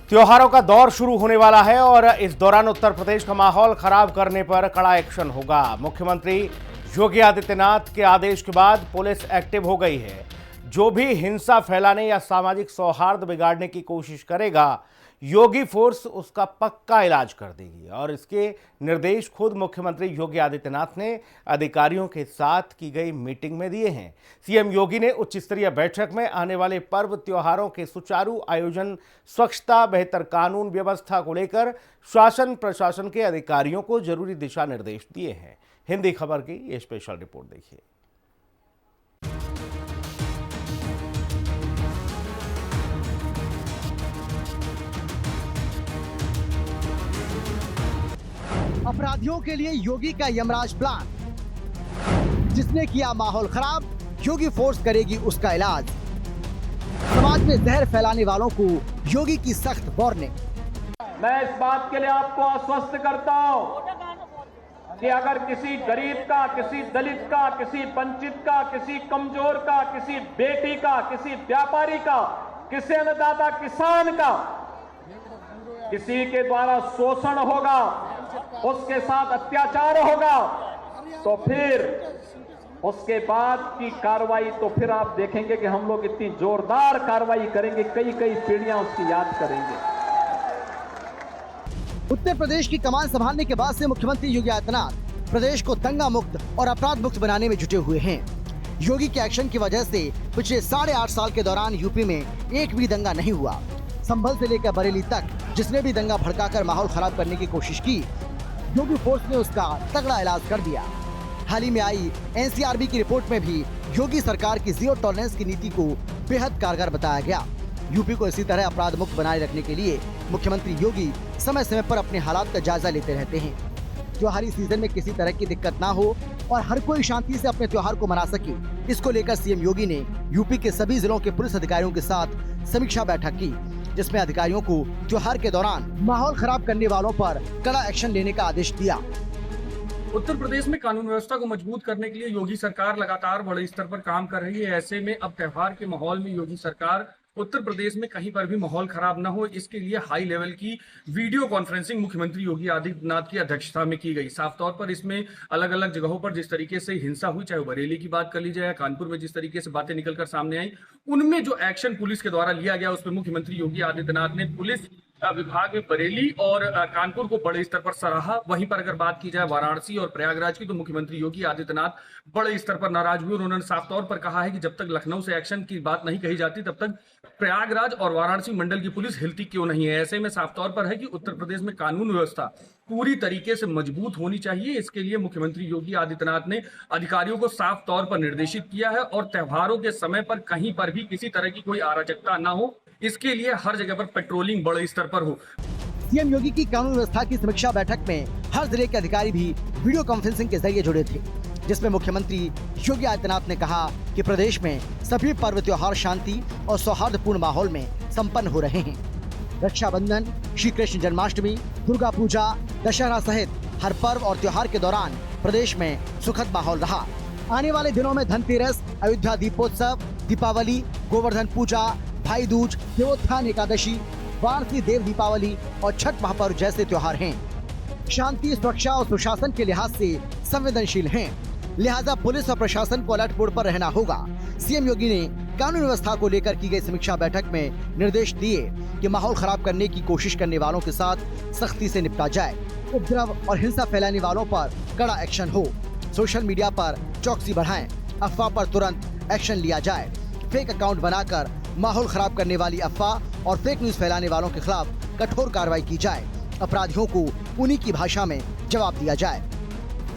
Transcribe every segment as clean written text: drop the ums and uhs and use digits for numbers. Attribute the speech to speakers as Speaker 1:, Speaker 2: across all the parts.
Speaker 1: त्योहारों का दौर शुरू होने वाला है और इस दौरान उत्तर प्रदेश का माहौल खराब करने पर कड़ा एक्शन होगा। मुख्यमंत्री योगी आदित्यनाथ के आदेश के बाद पुलिस एक्टिव हो गई है। जो भी हिंसा फैलाने या सामाजिक सौहार्द बिगाड़ने की कोशिश करेगा, योगी फोर्स उसका पक्का इलाज कर देगी। और इसके निर्देश खुद मुख्यमंत्री योगी आदित्यनाथ ने अधिकारियों के साथ की गई मीटिंग में दिए हैं। सीएम योगी ने उच्च स्तरीय बैठक में आने वाले पर्व त्योहारों के सुचारू आयोजन, स्वच्छता, बेहतर कानून व्यवस्था को लेकर शासन प्रशासन के अधिकारियों को जरूरी दिशा निर्देश दिए हैं। हिंदी खबर की ये स्पेशल रिपोर्ट देखिए।
Speaker 2: अपराधियों के लिए योगी का यमराज प्लान, जिसने किया माहौल खराब, योगी फोर्स करेगी उसका इलाज। समाज में जहर फैलाने वालों को योगी की सख्त वार्निंग।
Speaker 3: मैं इस बात के लिए आपको आश्वस्त करता हूं कि अगर किसी गरीब का, किसी दलित का, किसी वंचित का, किसी कमजोर का, किसी बेटी का, किसी व्यापारी का, किसी अन्नदाता किसान का किसी के द्वारा शोषण होगा, उसके साथ अत्याचार होगा, तो फिर उसके बाद की कार्रवाई तो फिर आप देखेंगे कि हम लोग इतनी जोरदार कार्रवाई करेंगे, कई कई पीढ़ियां उसकी याद करेंगे।
Speaker 2: उत्तर प्रदेश की कमान संभालने के बाद से मुख्यमंत्री योगी आदित्यनाथ प्रदेश को दंगा मुक्त और अपराध मुक्त बनाने में जुटे हुए हैं। योगी के एक्शन की वजह से पिछले 8.5 साल के दौरान यूपी में एक भी दंगा नहीं हुआ। संभल से लेकर बरेली तक जिसने भी दंगा भड़काकर माहौल खराब करने की कोशिश की, योगी फोर्स ने उसका तगड़ा इलाज कर दिया। हाल ही में आई एनसीआरबी की रिपोर्ट में भी योगी सरकार की जीरो टॉलरेंस की नीति को बेहद कारगर बताया गया। यूपी को इसी तरह अपराध मुक्त बनाए रखने के लिए मुख्यमंत्री योगी समय समय पर अपने हालात का जायजा लेते रहते हैं। त्योहारी सीजन में किसी तरह की दिक्कत ना हो और हर कोई शांति से अपने त्योहार को मना सके, इसको लेकर सीएम योगी ने यूपी के सभी जिलों के पुलिस अधिकारियों के साथ समीक्षा बैठक की, जिसमें अधिकारियों को त्योहार के दौरान माहौल खराब करने वालों पर कड़ा एक्शन लेने का आदेश दिया।
Speaker 4: उत्तर प्रदेश में कानून व्यवस्था को मजबूत करने के लिए योगी सरकार लगातार बड़े स्तर पर काम कर रही है। ऐसे में अब त्योहार के माहौल में योगी सरकार उत्तर प्रदेश में कहीं पर भी माहौल खराब न हो, इसके लिए हाई लेवल की वीडियो कॉन्फ्रेंसिंग मुख्यमंत्री योगी आदित्यनाथ की अध्यक्षता में की गई। साफ तौर पर इसमें अलग अलग जगहों पर जिस तरीके से हिंसा हुई, चाहे बरेली की बात कर ली जाए, कानपुर में जिस तरीके से बातें निकलकर सामने आई, उनमें जो एक्शन पुलिस के द्वारा लिया गया, उसमें मुख्यमंत्री योगी आदित्यनाथ ने पुलिस विभाग में बरेली और कानपुर को बड़े स्तर पर सराहा। वहीं पर अगर बात की जाए वाराणसी और प्रयागराज की, तो मुख्यमंत्री योगी आदित्यनाथ बड़े स्तर पर नाराज हुए और उन्होंने साफ तौर पर कहा है कि जब तक लखनऊ से एक्शन की बात नहीं कही जाती, तब तक प्रयागराज और वाराणसी मंडल की पुलिस हिलती क्यों नहीं है। ऐसे में साफ तौर पर है कि उत्तर प्रदेश में कानून व्यवस्था पूरी तरीके से मजबूत होनी चाहिए। इसके लिए मुख्यमंत्री योगी आदित्यनाथ ने अधिकारियों को साफ तौर पर निर्देशित किया है और त्योहारों के समय पर कहीं पर भी किसी तरह की कोई अराजकता न हो, इसके लिए हर जगह पर पेट्रोलिंग बड़े स्तर पर हो।
Speaker 2: सीएम योगी की कानून व्यवस्था की समीक्षा बैठक में हर जिले के अधिकारी भी वीडियो कॉन्फ्रेंसिंग के जरिए जुड़े थे, जिसमें मुख्यमंत्री योगी आदित्यनाथ ने कहा कि प्रदेश में सभी पर्व त्योहार शांति और सौहार्दपूर्ण माहौल में संपन्न हो रहे हैं। रक्षाबंधन, श्री कृष्ण जन्माष्टमी, दुर्गा पूजा, दशहरा सहित हर पर्व और त्योहार के दौरान प्रदेश में सुखद माहौल रहा। आने वाले दिनों में धनतेरस, अयोध्या दीपोत्सव, दीपावली, गोवर्धन पूजा, भाई दूज, देवोत्थान एकादशी, वाराणसी देव दीपावली और छठ महापर्व जैसे त्योहार हैं। शांति, सुरक्षा और सुशासन के लिहाज से संवेदनशील हैं, लिहाजा पुलिस और प्रशासन को अलर्ट मोड पर रहना होगा। सीएम योगी ने कानून व्यवस्था को लेकर की गई समीक्षा बैठक में निर्देश दिए कि माहौल खराब करने की कोशिश करने वालों के साथ सख्ती से निपटा जाए। उपद्रव और हिंसा फैलाने वालों पर कड़ा एक्शन हो। सोशल मीडिया पर चौकसी बढ़ाएं, अफवाह पर तुरंत एक्शन लिया जाए। फेक अकाउंट बनाकर माहौल खराब करने वाली अफवाह और फेक न्यूज फैलाने वालों के खिलाफ कठोर कार्रवाई की जाए। अपराधियों को उन्हीं की भाषा में जवाब दिया जाए।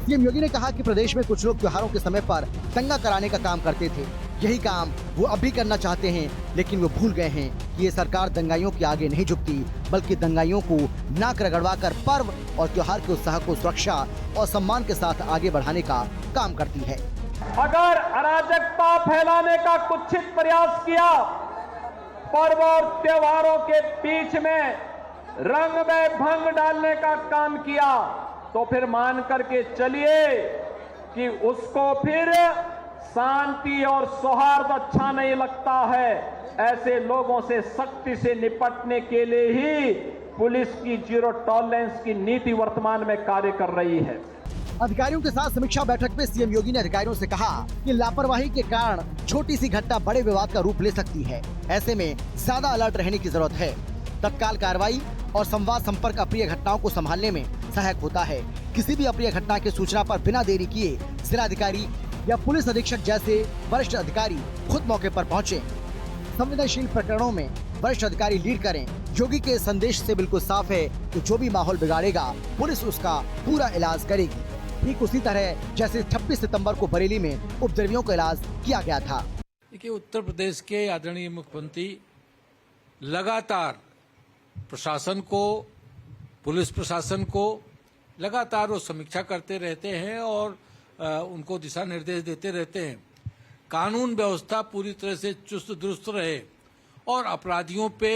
Speaker 2: सीएम योगी ने कहा कि प्रदेश में कुछ लोग त्योहारों के समय पर दंगा कराने का काम करते थे। यही काम वो अब भी करना चाहते हैं, लेकिन वो भूल गए हैं कि ये सरकार दंगाइयों के आगे नहीं झुकती, बल्कि दंगाइयों को नाक रगड़वा कर पर्व और त्योहार के उत्साह को सुरक्षा और सम्मान के साथ आगे बढ़ाने का काम करती है।
Speaker 3: अगर अराजकता फैलाने का कुत्सित प्रयास किया, पर्व और त्योहारों के बीच में रंग में भंग डालने का काम किया, तो फिर मान करके चलिए कि उसको फिर शांति और सौहार्द अच्छा नहीं लगता है, ऐसे लोगों से सख्ती से निपटने के लिए ही पुलिस की जीरो टॉलरेंस की नीति वर्तमान में कार्य कर रही है।
Speaker 2: अधिकारियों के साथ समीक्षा बैठक में सीएम योगी ने अधिकारियों से कहा कि लापरवाही के कारण छोटी सी घटना बड़े विवाद का रूप ले सकती है। ऐसे में ज्यादा अलर्ट रहने की जरूरत है। तत्काल कार्रवाई और संवाद संपर्क अप्रिय घटनाओं को संभालने में सहायक होता है। किसी भी अप्रिय घटना की सूचना पर बिना देरी किए जिलाधिकारी या पुलिस अधीक्षक जैसे वरिष्ठ अधिकारी खुद मौके पर पहुंचे। संवेदनशील प्रकरणों में वरिष्ठ अधिकारी लीड करें। योगी के संदेश से बिल्कुल साफ है कि जो भी माहौल बिगाड़ेगा पुलिस उसका पूरा इलाज करेगी। ठीक उसी तरह जैसे 26 सितंबर को बरेली में उपद्रवियों का इलाज किया गया था।
Speaker 5: देखिए, उत्तर प्रदेश के आदरणीय मुख्यमंत्री लगातार प्रशासन को, पुलिस प्रशासन को लगातार वो समीक्षा करते रहते हैं और उनको दिशा निर्देश देते रहते हैं। कानून व्यवस्था पूरी तरह से चुस्त दुरुस्त रहे और अपराधियों पे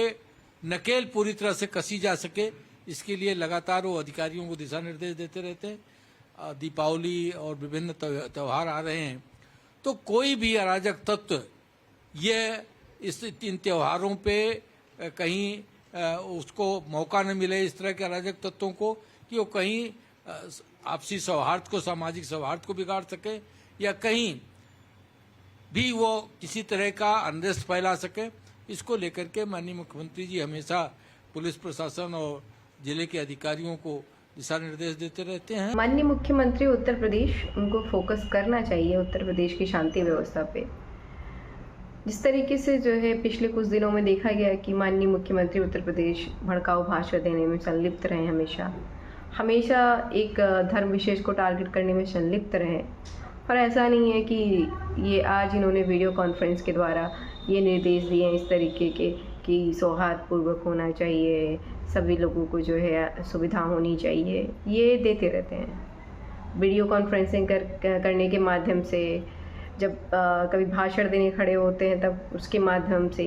Speaker 5: नकेल पूरी तरह से कसी जा सके, इसके लिए लगातार वो अधिकारियों को दिशा निर्देश देते रहते हैं। दीपावली और विभिन्न त्यौहार आ रहे हैं, तो कोई भी अराजक तत्व इन त्योहारों पे कहीं उसको मौका न मिले, इस तरह के अराजक तत्वों को, कि वो कहीं आपसी सौहार्द को, सामाजिक सौहार्द को बिगाड़ सके या कहीं भी वो किसी तरह का अनरेस्ट फैला सके। इसको लेकर के माननीय मुख्यमंत्री जी हमेशा पुलिस प्रशासन और जिले के अधिकारियों को दिशा निर्देश देते रहते हैं।
Speaker 6: माननीय मुख्यमंत्री उत्तर प्रदेश, उनको फोकस करना चाहिए उत्तर प्रदेश की शांति व्यवस्था पे। जिस तरीके से जो है पिछले कुछ दिनों में देखा गया कि माननीय मुख्यमंत्री उत्तर प्रदेश भड़काऊ भाषण देने में संलिप्त रहे, हमेशा एक धर्म विशेष को टारगेट करने में संलिप्त रहे। और ऐसा नहीं है कि ये आज इन्होंने वीडियो कॉन्फ्रेंस के द्वारा ये निर्देश दिए इस तरीके के कि सौहार्दपूर्वक होना चाहिए, सभी लोगों को जो है सुविधा होनी चाहिए, ये देते रहते हैं। वीडियो कॉन्फ्रेंसिंग करने के माध्यम से, जब कभी भाषण देने खड़े होते हैं तब उसके माध्यम से,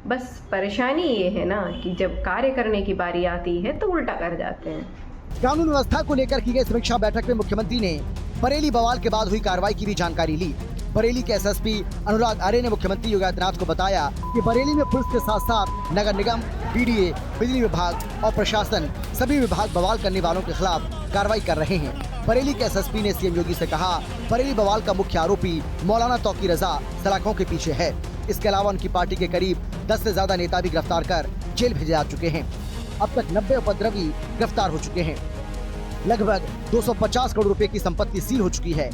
Speaker 6: बस परेशानी ये है ना कि जब कार्य करने की बारी आती है तो उल्टा कर जाते हैं।
Speaker 2: कानून व्यवस्था को लेकर की गई समीक्षा बैठक में मुख्यमंत्री ने बरेली बवाल के बाद हुई कार्रवाई की भी जानकारी ली। बरेली के एसएसपी अनुराग आर्य ने मुख्यमंत्री योगी आदित्यनाथ को बताया कि बरेली में पुलिस के साथ साथ नगर निगम, डीडीए, बिजली विभाग और प्रशासन, सभी विभाग बवाल करने वालों के खिलाफ कार्रवाई कर रहे हैं। बरेली के एसएसपी ने सीएम योगी से कहा, बरेली बवाल का मुख्य आरोपी मौलाना तौकीर रजा सलाखों के पीछे है। इसके अलावा उनकी पार्टी के करीब 10 से ज्यादा नेता भी गिरफ्तार कर जेल भेजे जा चुके हैं। अब तक 90 उपद्रवी गिरफ्तार हो चुके हैं। लगभग 250 करोड़ रुपए की संपत्ति सील हो चुकी है।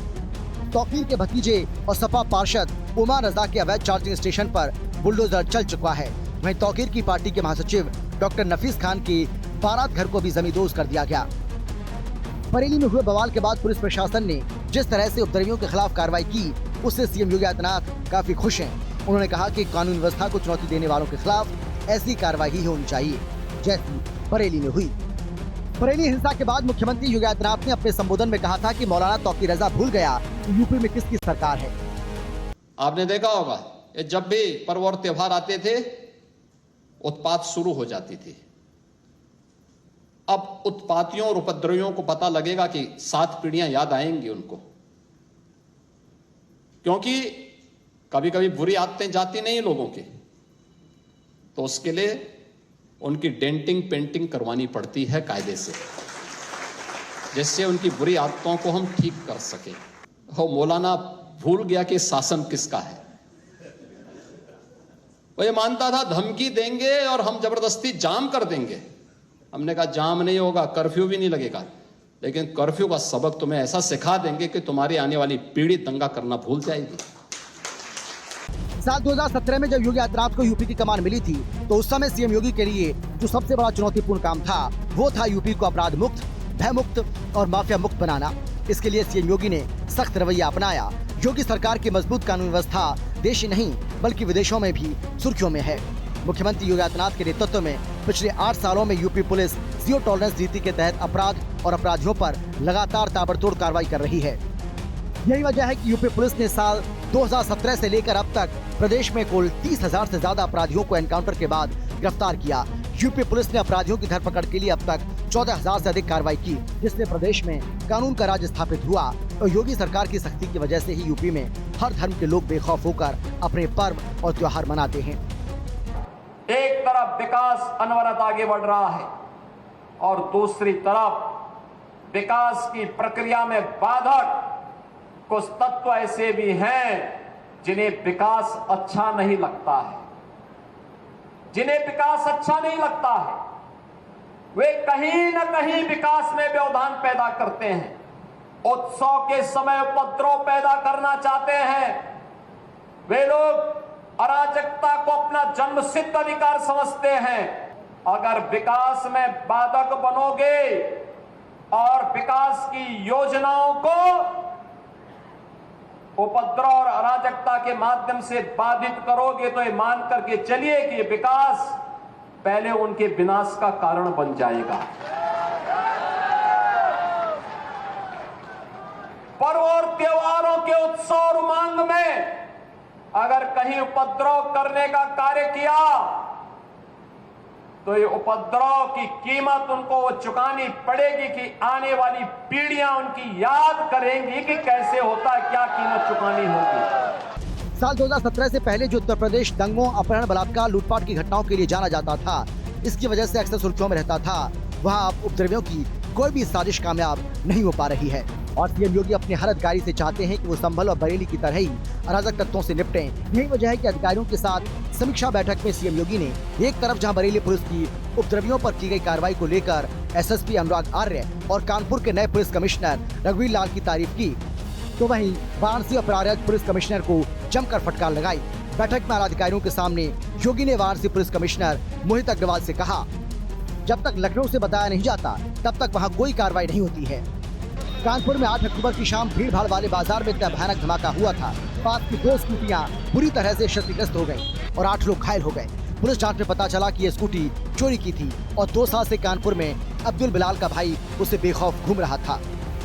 Speaker 2: तौकीर के भतीजे और सपा पार्षद उमा रजा के अवैध चार्जिंग स्टेशन पर बुलडोजर चल चुका है। वहीं तौकीर की पार्टी के महासचिव डॉक्टर नफीस खान के बारात घर को भी जमींदोज कर दिया गया। बरेली में हुए बवाल के बाद पुलिस प्रशासन ने जिस तरह से उपद्रवियों के खिलाफ कार्रवाई की, उससे सीएम योगी आदित्यनाथ काफी खुश हैं। उन्होंने कहा कि कानून व्यवस्था को चुनौती देने वालों के खिलाफ ऐसी कार्रवाई ही होनी चाहिए जैसी बरेली में हुई। बरेली हिंसा के बाद मुख्यमंत्री योगी आदित्यनाथ ने अपने संबोधन में कहा था कि मौलाना तौकीर रजा भूल गया कि यूपी में किसकी सरकार है।
Speaker 7: आपने देखा होगा, जब भी पर्व और त्योहार आते थे उत्पात शुरू हो जाती थी। अब उत्पातियों और उपद्रवियों को पता लगेगा कि 7 पीढ़ियां याद आएंगी उनको, क्योंकि कभी कभी बुरी आदतें जाती नहीं लोगों की, तो उसके लिए उनकी डेंटिंग पेंटिंग करवानी पड़ती है कायदे से, जिससे उनकी बुरी आदतों को हम ठीक कर सके। हो मौलाना भूल गया कि शासन किसका है। वो ये मानता था धमकी देंगे और हम जबरदस्ती जाम कर देंगे। हमने कहा जाम नहीं होगा, कर्फ्यू भी नहीं लगेगा, लेकिन कर्फ्यू का सबक तुम्हें ऐसा सिखा देंगे कि तुम्हारी आने वाली पीढ़ी दंगा करना भूल जाएगी।
Speaker 2: साल 2017 में जब योगी आदित्यनाथ को यूपी की कमान मिली थी, तो उस समय सीएम योगी के लिए जो सबसे बड़ा चुनौतीपूर्ण काम था वो था यूपी को अपराध मुक्त, भय मुक्त और माफिया मुक्त बनाना। इसके लिए सीएम योगी ने सख्त रवैया अपनाया। योगी सरकार की मजबूत कानून व्यवस्था देश ही नहीं बल्कि विदेशों में भी सुर्खियों में है। मुख्यमंत्री योगी आदित्यनाथ के नेतृत्व में पिछले 8 सालों में यूपी पुलिस जीरो टॉलरेंस नीति के तहत अपराध और अपराधियों पर लगातार ताबड़तोड़ कार्रवाई कर रही है। यही वजह है कि यूपी पुलिस ने साल 2017 से लेकर अब तक प्रदेश में कुल 30,000 से ज्यादा अपराधियों को एनकाउंटर के बाद गिरफ्तार किया। यूपी पुलिस ने अपराधियों की धरपकड़ के लिए अब तक 14,000 से अधिक कार्रवाई की, जिससे प्रदेश में कानून का राज स्थापित हुआ और योगी सरकार की सख्ती की वजह से ही यूपी में हर धर्म के लोग बेखौफ होकर अपने पर्व और त्योहार मनाते हैं।
Speaker 3: एक तरफ विकास अनवरत आगे बढ़ रहा है और दूसरी तरफ विकास की प्रक्रिया में बाधक कुछ तत्व ऐसे भी हैं जिन्हें विकास अच्छा नहीं लगता है, जिन्हें विकास अच्छा नहीं लगता है। वे कहीं न कहीं विकास में व्यवधान पैदा करते हैं, उत्सव के समय उपद्रव पैदा करना चाहते हैं। वे लोग अराजकता को अपना जन्मसिद्ध अधिकार समझते हैं। अगर विकास में बाधक बनोगे और विकास की योजनाओं को उपद्रव और अराजकता के माध्यम से बाधित करोगे तो ये मान करके चलिए कि विकास पहले उनके विनाश का कारण बन जाएगा। पर्व और त्योहारों के उत्सव और उमंग में अगर कहीं उपद्रव करने का कार्य किया तो ये उपद्रव की कीमत उनको वो चुकानी पड़ेगी कि आने वाली पीढ़ियां उनकी याद करेंगी कि कैसे होता है, क्या कीमत चुकानी होगी।
Speaker 2: साल 2017 से पहले जो उत्तर प्रदेश दंगों, अपहरण, बलात्कार, लूटपाट की घटनाओं के लिए जाना जाता था, इसकी वजह से अक्सर सुर्खियों में रहता था, वहाँ अब उपद्रवियों की कोई भी साजिश कामयाब नहीं हो पा रही है। और सीएम योगी अपनी हर अधिकारी से चाहते हैं कि वो संभल और बरेली की तरह ही अराजक तत्वों से निपटें। यही वजह है कि अधिकारियों के साथ समीक्षा बैठक में सीएम योगी ने एक तरफ जहां बरेली पुलिस की उपद्रवियों पर की गई कार्रवाई को लेकर एसएसपी अनुराग आर्य और कानपुर के नए पुलिस कमिश्नर रघुवीर लाल की तारीफ की, तो वहीं वाराणसी और प्रयागराज पुलिस कमिश्नर को जमकर फटकार लगाई। बैठक में आला अधिकारियों के सामने योगी ने वाराणसी पुलिस कमिश्नर मोहित अग्रवाल से कहा, जब तक लखनऊ से बताया नहीं जाता तब तक वहाँ कोई कार्रवाई नहीं होती है। कानपुर में 8 अक्टूबर की शाम भीड़ भाड़ वाले बाजार में इतना भयानक धमाका हुआ था, पास की 2 स्कूटियां पूरी तरह से क्षतिग्रस्त हो गयी और 8 लोग घायल हो गए। पुलिस जांच में पता चला कि ये स्कूटी चोरी की थी और 2 साल से कानपुर में अब्दुल बिलाल का भाई उससे बेखौफ घूम रहा था।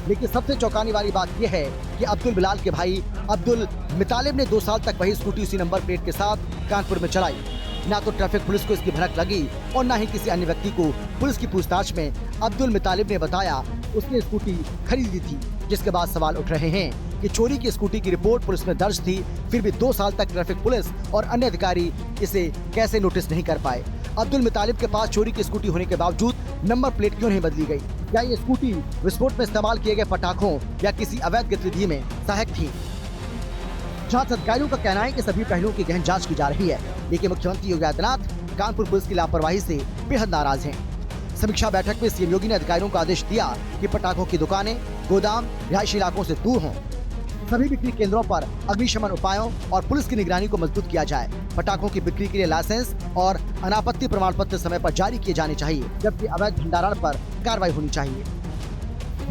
Speaker 2: लेकिन सबसे चौंकाने वाली बात यह है कि अब्दुल बिलाल के भाई अब्दुल मितालिब ने 2 साल तक वही स्कूटी उसी नंबर प्लेट के साथ कानपुर में चलाई। न तो ट्रैफिक पुलिस को इसकी भनक लगी और न ही किसी अन्य व्यक्ति को। पुलिस की पूछताछ में अब्दुल मितालिब ने बताया उसने स्कूटी खरीदी थी, जिसके बाद सवाल उठ रहे हैं कि चोरी की स्कूटी की रिपोर्ट पुलिस में दर्ज थी, फिर भी 2 साल तक ट्रैफिक पुलिस और अन्य अधिकारी इसे कैसे नोटिस नहीं कर पाए। अब्दुल मितालिब के पास चोरी की स्कूटी होने के बावजूद नंबर प्लेट क्यों नहीं बदली गई? क्या ये स्कूटी विस्फोट में इस्तेमाल किए गए पटाखों या किसी अवैध गतिविधि में सहायक थी? जांच अधिकारियों का कहना है कि सभी पहलुओं की गहन जांच की जा रही है, लेकिन मुख्यमंत्री योगी आदित्यनाथ कानपुर पुलिस की लापरवाही से बेहद नाराज हैं। समीक्षा बैठक में सीएम योगी ने अधिकारियों को आदेश दिया कि पटाखों की दुकानें, गोदाम, रिहायशी इलाकों से दूर हों। सभी बिक्री केंद्रों पर अग्निशमन उपायों और पुलिस की निगरानी को मजबूत किया जाए। पटाखों की बिक्री के लिए लाइसेंस और अनापत्ति प्रमाण पत्र समय पर जारी किए जाने चाहिए, जबकि अवैध भंडारण पर कार्रवाई होनी चाहिए।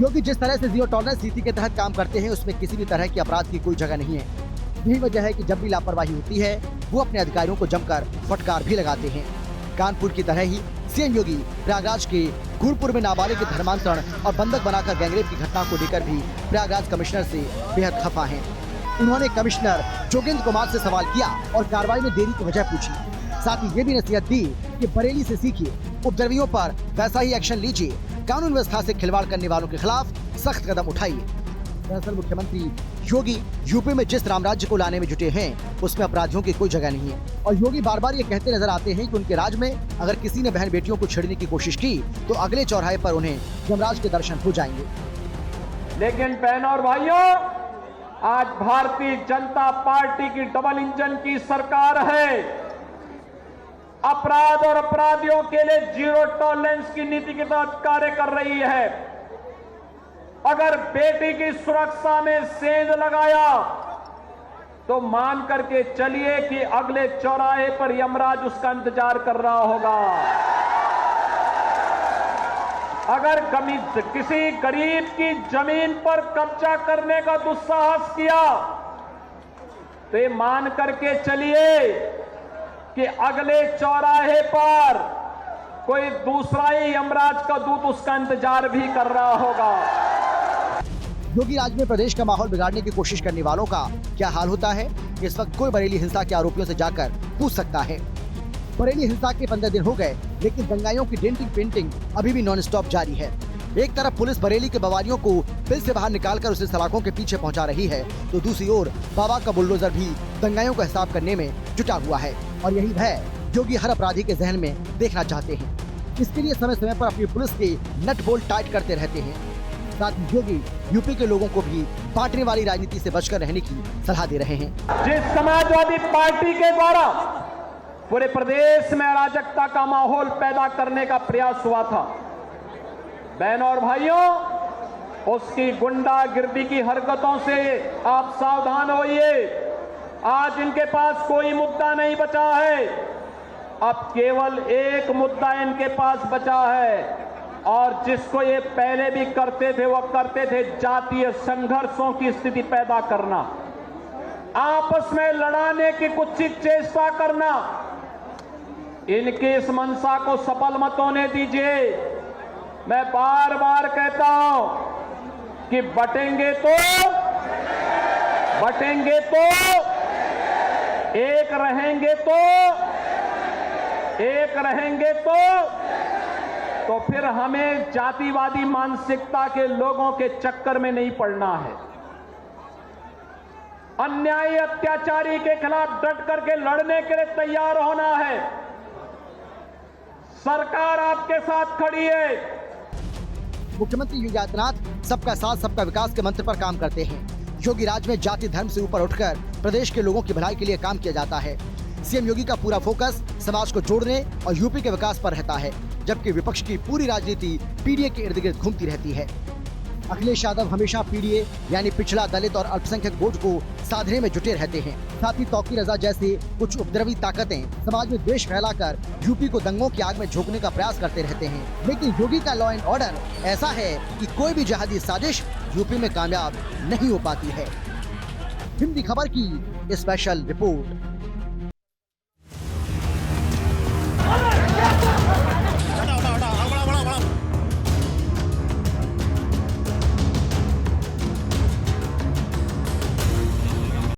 Speaker 2: योगी जिस तरह से जीरो टॉलरेंस नीति के तहत काम करते हैं, उसमें किसी भी तरह की अपराध की कोई जगह नहीं है। यही वजह है कि जब भी लापरवाही होती है वो अपने अधिकारियों को जमकर फटकार भी लगाते हैं। कानपुर की तरह ही सीएम योगी प्रयागराज के गुरपुर में नाबालिग के धर्मांतरण और बंधक बनाकर गैंगरेप की घटना को लेकर भी प्रयागराज कमिश्नर से बेहद खफा हैं। उन्होंने कमिश्नर जोगेंद्र कुमार से सवाल किया और कार्रवाई में देरी की वजह पूछी। साथ ही ये भी नसीहत दी कि बरेली से सीखिए, उपद्रवियों पर वैसा ही एक्शन लीजिए, कानून व्यवस्था से खिलवाड़ करने वालों के खिलाफ सख्त कदम उठाइए। दरअसल मुख्यमंत्री योगी यूपी में जिस रामराज्य को लाने में जुटे हैं, उसमें अपराधियों की कोई जगह नहीं है। और योगी बार बार ये कहते नजर आते हैं कि उनके राज में अगर किसी ने बहन बेटियों को छेड़ने की कोशिश की तो अगले चौराहे पर उन्हें यमराज के दर्शन हो जाएंगे।
Speaker 3: लेकिन बहनों और भाइयों, आज भारतीय जनता पार्टी की डबल इंजन की सरकार है। अपराध और अपराधियों के लिए जीरो टॉलरेंस की नीति के तहत कार्य कर रही है। अगर बेटी की सुरक्षा में सेंध लगाया तो मान करके चलिए कि अगले चौराहे पर यमराज उसका इंतजार कर रहा होगा। अगर किसी गरीब की जमीन पर कब्जा करने का दुस्साहस किया तो ये मान करके चलिए कि अगले चौराहे पर कोई दूसरा ही यमराज का दूत उसका इंतजार भी कर रहा होगा।
Speaker 2: योगी राज में प्रदेश का माहौल बिगाड़ने की कोशिश करने वालों का क्या हाल होता है, इस वक्त कोई बरेली हिंसा के आरोपियों से जाकर पूछ सकता है। बरेली हिंसा के 15 दिन हो गए, लेकिन दंगाइयों की डेंटिंग पेंटिंग अभी भी नॉन स्टॉप जारी है। एक तरफ पुलिस बरेली के बवालियों को बिल से बाहर निकालकर उसे सलाखों के पीछे पहुंचा रही है, तो दूसरी ओर बाबा का बुलडोजर भी दंगाइयों का हिसाब करने में जुटा हुआ है। और यही भय योगी हर अपराधी के जहन में देखना चाहते हैं। इसके लिए समय समय पर अपनी पुलिस के नट बोल्ट टाइट करते रहते हैं। साथ ही योगी यूपी के लोगों को भी बांटने वाली राजनीति से बचकर रहने की सलाह दे रहे हैं।
Speaker 3: जिस समाजवादी पार्टी के द्वारा पूरे प्रदेश में अराजकता का माहौल पैदा करने का प्रयास हुआ था, बहनों और भाइयों, उसकी गुंडागिर्दी की हरकतों से आप सावधान होइए। आज इनके पास कोई मुद्दा नहीं बचा है, अब केवल एक मुद्दा इनके पास बचा है, और जिसको ये पहले भी करते थे, वो करते थे जातीय संघर्षों की स्थिति पैदा करना, आपस में लड़ाने की कुत्सित चेष्टा करना। इनकी इस मंशा को सफल मत होने दीजिए। मैं बार बार कहता हूं कि बटेंगे तो एक रहेंगे तो फिर हमें जातिवादी मानसिकता के लोगों के चक्कर में नहीं पड़ना है। अन्यायी अत्याचारी के खिलाफ डट करके लड़ने के लिए तैयार होना है। सरकार आपके साथ खड़ी है।
Speaker 2: मुख्यमंत्री योगी आदित्यनाथ सबका साथ सबका विकास के मंत्र पर काम करते हैं। योगी राज में जाति धर्म से ऊपर उठकर प्रदेश के लोगों की भलाई के लिए काम किया जाता है। सीएम योगी का पूरा फोकस समाज को जोड़ने और यूपी के विकास पर रहता है, जबकि विपक्ष की पूरी राजनीति पीडीए के इर्द गिर्द घूमती रहती है। अखिलेश यादव हमेशा पीडीए यानी पिछड़ा, दलित और अल्पसंख्यक वोट को साधने में जुटे रहते हैं। साथ ही तौकीर रजा जैसे कुछ उपद्रवी ताकतें समाज में द्वेष फैलाकर यूपी को दंगों की आग में झोंकने का प्रयास करते रहते हैं। लेकिन योगी का लॉ एंड ऑर्डर ऐसा है कि कोई भी जहादी साजिश यूपी में कामयाब नहीं हो पाती है। हिंदी खबर की स्पेशल रिपोर्ट।